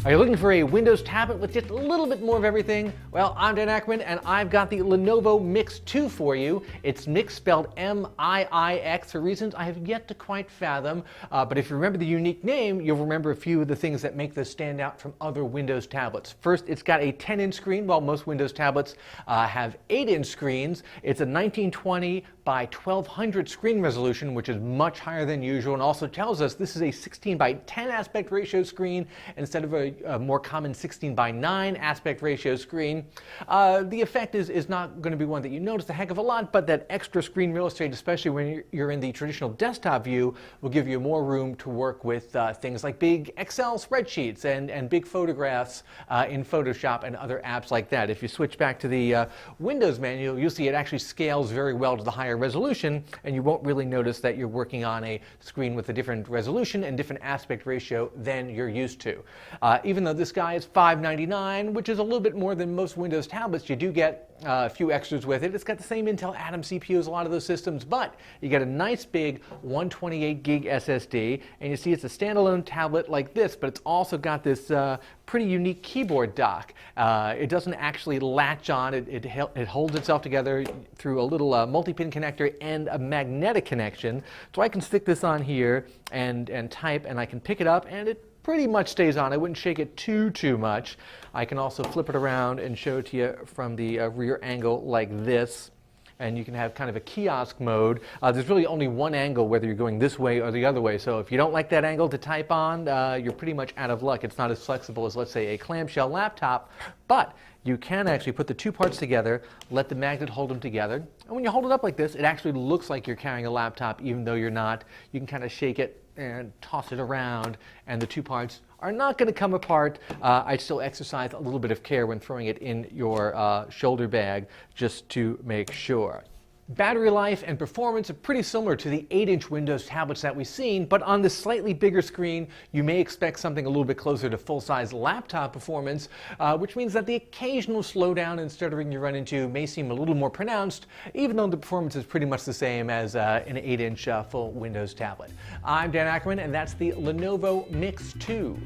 Are you looking for a Windows tablet with just a little bit more of everything? Well, I'm Dan Ackerman, and I've got the Lenovo Miix 2 for you. It's Miix spelled M-I-I-X for reasons I have yet to quite fathom. But if you remember the unique name, you'll remember a few of the things that make this stand out from other Windows tablets. First, it's got a 10-inch screen, while most Windows tablets have 8-inch screens. It's a 1920 by 1200 screen resolution, which is much higher than usual, and also tells us this is a 16 by 10 aspect ratio screen instead of a more common 16 by 9 aspect ratio screen. The effect is not going to be one that you notice a heck of a lot, but that extra screen real estate, especially when you're in the traditional desktop view, will give you more room to work with things like big Excel spreadsheets and big photographs in Photoshop and other apps like that. If you switch back to the Windows menu, you'll see it actually scales very well to the higher resolution, and you won't really notice that you're working on a screen with a different resolution and different aspect ratio than you're used to. Even though this guy is $599, which is a little bit more than most Windows tablets, you do get a few extras with it. It's got the same Intel Atom CPU as a lot of those systems, but you get a nice big 128 gig SSD, and you see it's a standalone tablet like this, but it's also got this pretty unique keyboard dock. It doesn't actually latch on. It holds itself together through a little multi-pin connector and a magnetic connection. So I can stick this on here and type, and I can pick it up, and it pretty much stays on. I wouldn't shake it too much. I can also flip it around and show it to you from the rear angle like this. And you can have kind of a kiosk mode. There's really only one angle, whether you're going this way or the other way. So if you don't like that angle to type on, you're pretty much out of luck. It's not as flexible as, let's say, a clamshell laptop, but you can actually put the two parts together, let the magnet hold them together. And when you hold it up like this, it actually looks like you're carrying a laptop, even though you're not. You can kind of shake it and toss it around, and the two parts are not going to come apart. I still exercise a little bit of care when throwing it in your shoulder bag, just to make sure. Battery life and performance are pretty similar to the 8-inch Windows tablets that we've seen, but on this slightly bigger screen, you may expect something a little bit closer to full-size laptop performance, which means that the occasional slowdown and stuttering you run into may seem a little more pronounced, even though the performance is pretty much the same as an 8-inch full Windows tablet. I'm Dan Ackerman, and that's the Lenovo Miix 2.